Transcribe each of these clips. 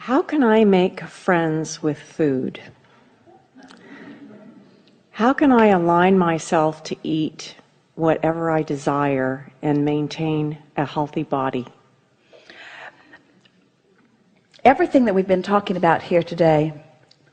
How can I make friends with food? How can I align myself to eat whatever I desire and maintain a healthy body? Everything that we've been talking about here today,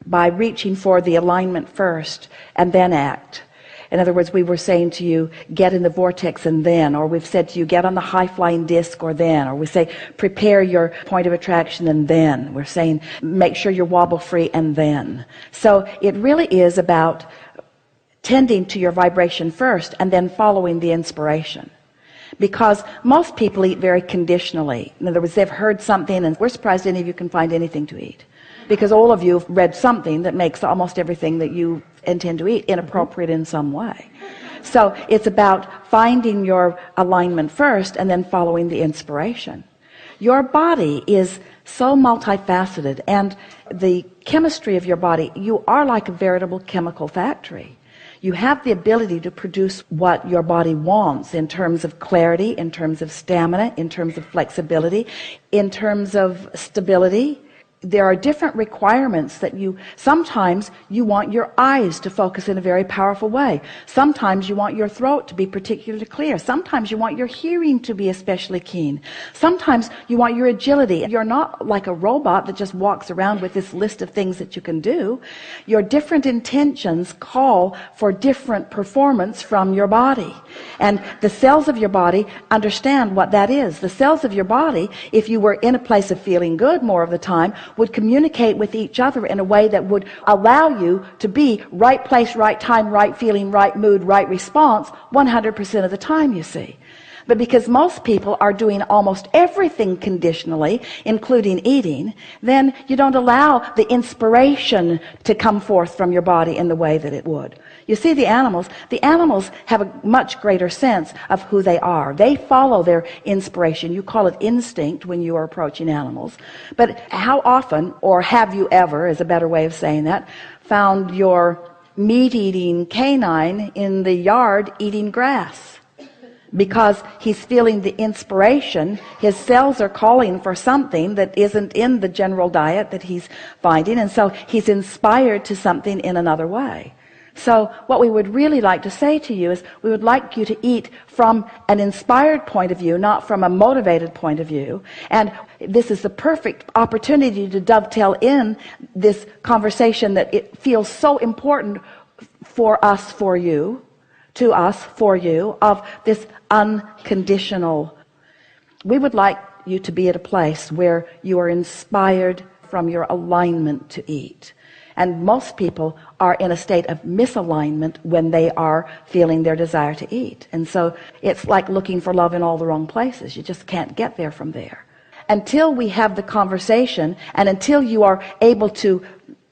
by reaching for the alignment first and then act. In other words, we were saying to you, get in the vortex and then, or we've said to you, get on the high-flying disc or then, or we say, prepare your point of attraction and then. We're saying, make sure you're wobble-free and then. So it really is about tending to your vibration first and then following the inspiration. Because most people eat very conditionally. In other words, they've heard something, and we're surprised any of you can find anything to eat. Because all of you have read something that makes almost everything that you intend to eat inappropriate in some way. So it's about finding your alignment first and then following the inspiration. Your body is so multifaceted, and the chemistry of your body, you are like a veritable chemical factory. You have the ability to produce what your body wants in terms of clarity, in terms of stamina, in terms of flexibility, in terms of stability. There are different requirements that sometimes you want your eyes to focus in a very powerful way. Sometimes you want your throat to be particularly clear. Sometimes you want your hearing to be especially keen. Sometimes you want your agility. You're not like a robot that just walks around with this list of things that you can do. Your different intentions call for different performance from your body. And the cells of your body understand what that is. The cells of your body, if you were in a place of feeling good more of the time, would communicate with each other in a way that would allow you to be right place, right time, right feeling, right mood, right response 100% of the time, you see. But because most people are doing almost everything conditionally, including eating, then you don't allow the inspiration to come forth from your body in the way that it would. You see, the animals have a much greater sense of who they are. They follow their inspiration. You call it instinct when you are approaching animals. But how often, or have you ever, is a better way of saying that, found your meat-eating canine in the yard eating grass? Because he's feeling the inspiration, his cells are calling for something that isn't in the general diet that he's finding, and so he's inspired to something in another way. So what we would really like to say to you is we would like you to eat from an inspired point of view, not from a motivated point of view. And this is the perfect opportunity to dovetail in this conversation that it feels so important for us, for you, to us, for you, of this unconditional. We would like you to be at a place where you are inspired from your alignment to eat. And most people are in a state of misalignment when they are feeling their desire to eat. And so it's like looking for love in all the wrong places. You just can't get there from there. Until we have the conversation, and until you are able to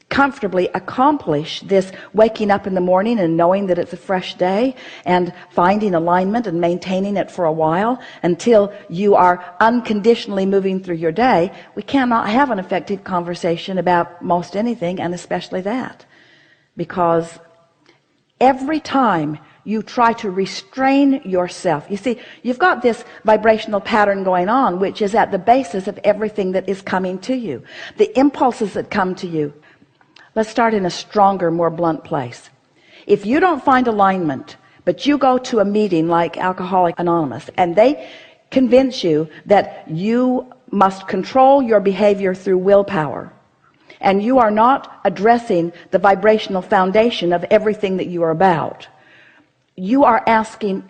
comfortably accomplish this waking up in the morning and knowing that it's a fresh day and finding alignment and maintaining it for a while, until you are unconditionally moving through your day, we cannot have an effective conversation about most anything, and especially that. Because every time you try to restrain yourself, you see, you've got this vibrational pattern going on, which is at the basis of everything that is coming to you. The impulses that come to you. Let's start in a stronger, more blunt place. If you don't find alignment, but you go to a meeting like Alcoholics Anonymous, and they convince you that you must control your behavior through willpower, and you are not addressing the vibrational foundation of everything that you are about, you are asking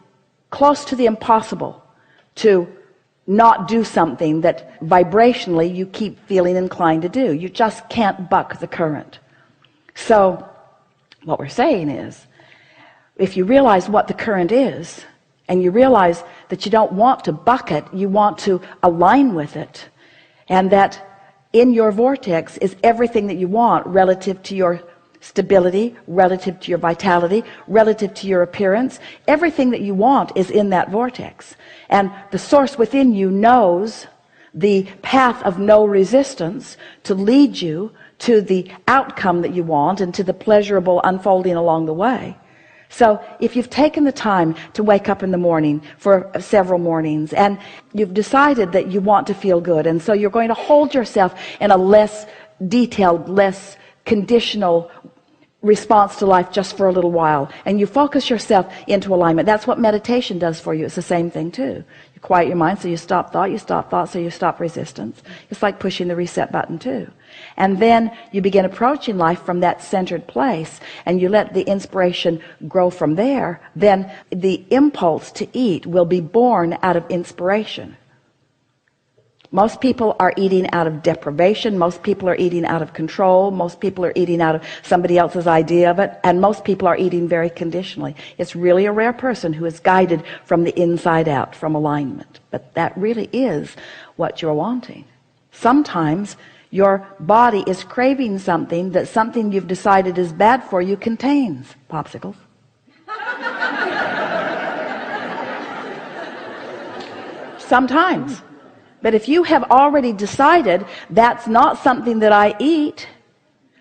close to the impossible to not do something that vibrationally you keep feeling inclined to do. You just can't buck the current. So what we're saying is, if you realize what the current is, and you realize that you don't want to buck it, you want to align with it, and that in your vortex is everything that you want relative to your stability, relative to your vitality, relative to your appearance. Everything that you want is in that vortex. And the source within you knows the path of no resistance to lead you to the outcome that you want and to the pleasurable unfolding along the way. So if you've taken the time to wake up in the morning for several mornings and you've decided that you want to feel good, and so you're going to hold yourself in a less detailed, less conditional response to life just for a little while, and you focus yourself into alignment. That's what meditation does for you. It's the same thing too. You quiet your mind so you stop thought, so you stop resistance. It's like pushing the reset button too. And then you begin approaching life from that centered place, and you let the inspiration grow from there. Then the impulse to eat will be born out of inspiration. Most people are eating out of deprivation. Most people are eating out of control. Most people are eating out of somebody else's idea of it. And most people are eating very conditionally. It's really a rare person who is guided from the inside out, from alignment. But that really is what you're wanting. Sometimes your body is craving something that something you've decided is bad for you contains. Popsicles. Sometimes. But if you have already decided that's not something that I eat,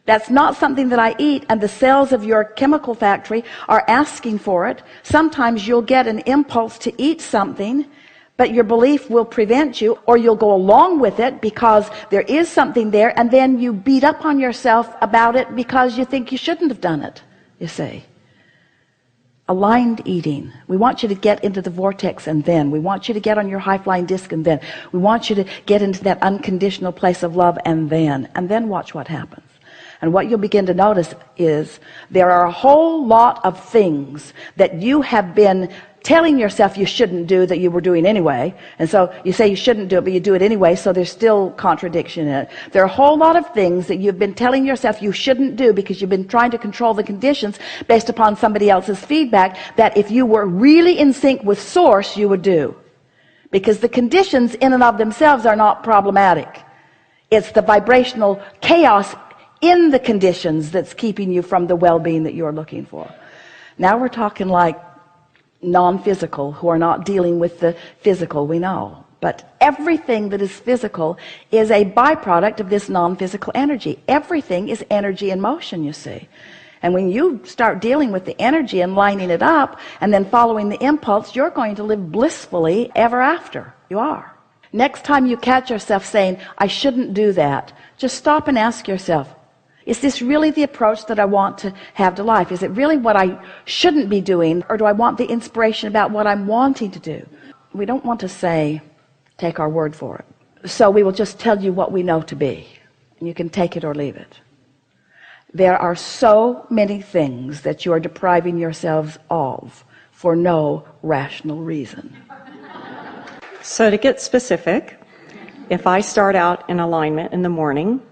that's not something that I eat, and the cells of your chemical factory are asking for it, sometimes you'll get an impulse to eat something, but your belief will prevent you, or you'll go along with it because there is something there, and then you beat up on yourself about it because you think you shouldn't have done it, you see. Aligned eating. We want you to get into the vortex, and then we want you to get on your high flying disc, and then we want you to get into that unconditional place of love, and then watch what happens. And what you'll begin to notice is there are a whole lot of things that you have been telling yourself you shouldn't do that you were doing anyway, and so you say you shouldn't do it, but you do it anyway, so there's still contradiction in it. There are a whole lot of things that you've been telling yourself you shouldn't do because you've been trying to control the conditions based upon somebody else's feedback, that if you were really in sync with source you would do, because the conditions in and of themselves are not problematic. It's the vibrational chaos in the conditions that's keeping you from the well-being that you're looking for. Now we're talking like non-physical, who are not dealing with the physical, we know. But everything that is physical is a byproduct of this non-physical energy. Everything is energy in motion, you see. And when you start dealing with the energy and lining it up and then following the impulse, you're going to live blissfully ever after. You are. Next time you catch yourself saying, I shouldn't do that, just stop and ask yourself, is this really the approach that I want to have to life? Is it really what I shouldn't be doing? Or do I want the inspiration about what I'm wanting to do? We don't want to say, take our word for it. So we will just tell you what we know to be. And you can take it or leave it. There are so many things that you are depriving yourselves of for no rational reason. So to get specific, if I start out in alignment in the morning,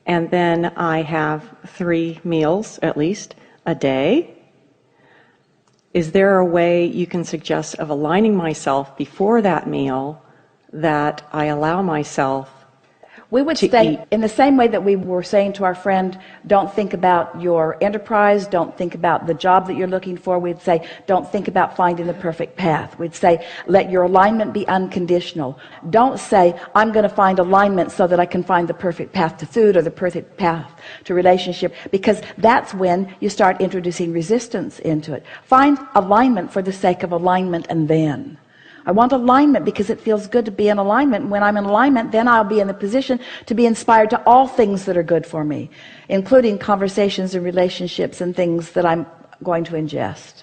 and then I have 3 meals at least a day, is there a way you can suggest of aligning myself before that meal that I allow myself We would say, in the same way that we were saying to our friend, don't think about your enterprise, don't think about the job that you're looking for. We'd say, don't think about finding the perfect path. We'd say, let your alignment be unconditional. Don't say, I'm going to find alignment so that I can find the perfect path to food or the perfect path to relationship, because that's when you start introducing resistance into it. Find alignment for the sake of alignment, and then I want alignment because it feels good to be in alignment. When I'm in alignment, then I'll be in the position to be inspired to all things that are good for me, including conversations and relationships and things that I'm going to ingest.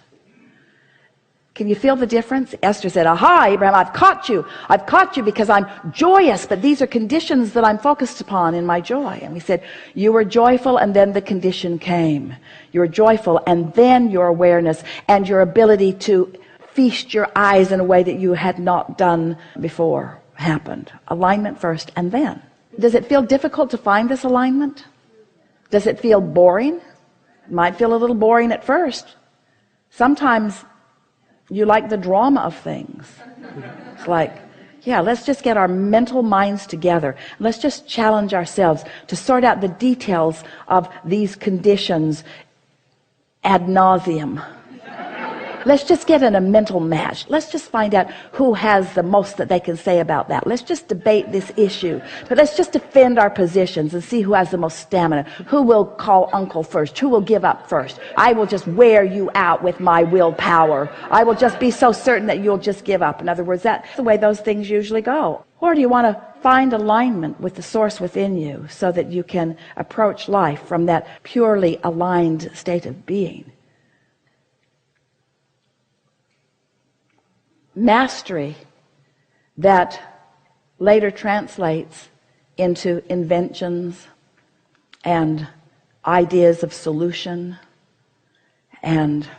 Can you feel the difference? Esther said, aha, Abraham, I've caught you. I've caught you because I'm joyous, but these are conditions that I'm focused upon in my joy. And we said, you were joyful, and then the condition came. You were joyful, and then your awareness and your ability to feast your eyes in a way that you had not done before happened. Alignment first, and then. Does it feel difficult to find this alignment? Does it feel boring? It might feel a little boring at first. Sometimes you like the drama of things. It's like, yeah, let's just get our mental minds together. Let's just challenge ourselves to sort out the details of these conditions ad nauseum. Let's just get in a mental match. Let's just find out who has the most that they can say about that. Let's just debate this issue. But let's just defend our positions and see who has the most stamina. Who will call uncle first? Who will give up first? I will just wear you out with my willpower. I will just be so certain that you'll just give up. In other words, that's the way those things usually go. Or do you want to find alignment with the source within you so that you can approach life from that purely aligned state of being? Mastery that later translates into inventions and ideas of solution and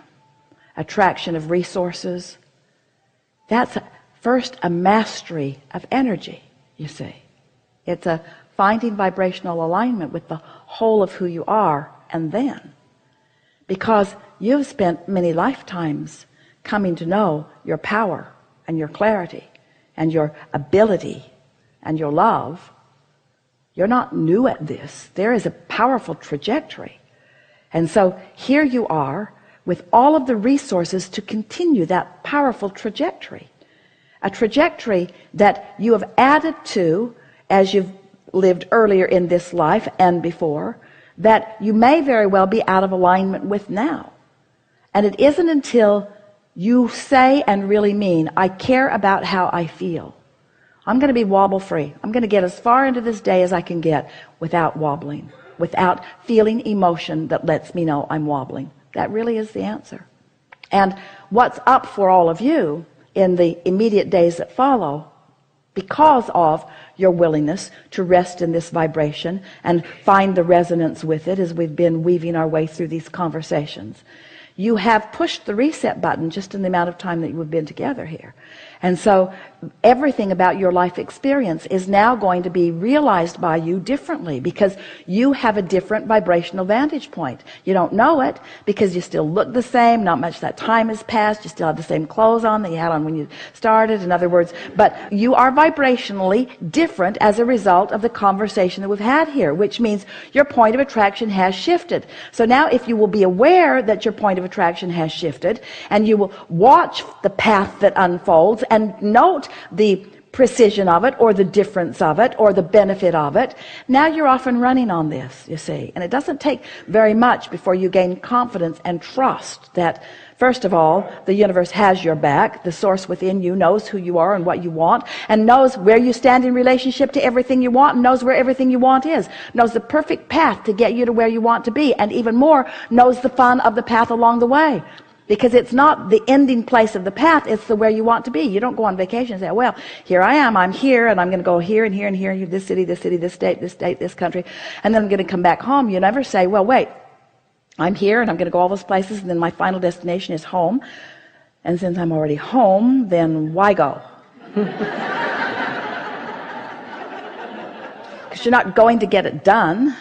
attraction of resources. That's first a mastery of energy, you see. It's a finding vibrational alignment with the whole of who you are, and then, because you've spent many lifetimes coming to know your power and your clarity and your ability and your love, you're not new at this. There is a powerful trajectory. And so here you are with all of the resources to continue that powerful trajectory. A trajectory that you have added to as you've lived earlier in this life and before, that you may very well be out of alignment with now. And it isn't until you say and really mean, I care about how I feel. I'm going to be wobble free. I'm going to get as far into this day as I can get without wobbling, without feeling emotion that lets me know I'm wobbling. That really is the answer. And what's up for all of you in the immediate days that follow, because of your willingness to rest in this vibration and find the resonance with it as we've been weaving our way through these conversations, you have pushed the reset button just in the amount of time that we've been together here. And so everything about your life experience is now going to be realized by you differently, because you have a different vibrational vantage point. You don't know it because you still look the same. Not much that time has passed. You still have the same clothes on that you had on when you started. In other words, but you are vibrationally different as a result of the conversation that we've had here, which means your point of attraction has shifted. So now if you will be aware that your point of attraction has shifted, and you will watch the path that unfolds and note the precision of it, or the difference of it, or the benefit of it, now you're off and running on this, you see. And it doesn't take very much before you gain confidence and trust that, first of all, the universe has your back. The source within you knows who you are and what you want, and knows where you stand in relationship to everything you want, and knows where everything you want is, knows the perfect path to get you to where you want to be, and even more, knows the fun of the path along the way. Because it's not the ending place of the path, it's the where you want to be. You don't go on vacation and say, well, here I am, I'm here, and I'm going to go here and here and here, this city, this state, this country, and then I'm going to come back home. You never say, well, wait, I'm here and I'm going to go all those places, and then my final destination is home. And since I'm already home, then why go? Because you're not going to get it done.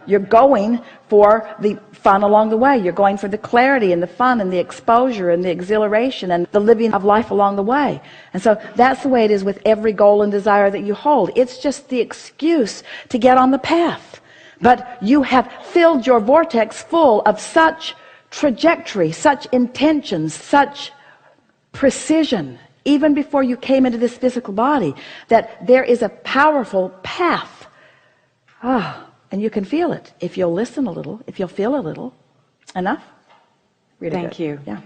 You're going for the fun along the way. You're going for the clarity and the fun and the exposure and the exhilaration and the living of life along the way. And so that's the way it is with every goal and desire that you hold. It's just the excuse to get on the path. But you have filled your vortex full of such trajectory, such intentions, such precision, even before you came into this physical body, that there is a powerful path. And you can feel it if you'll listen a little, if you'll feel a little. Enough? Really Thank good. you. Yeah.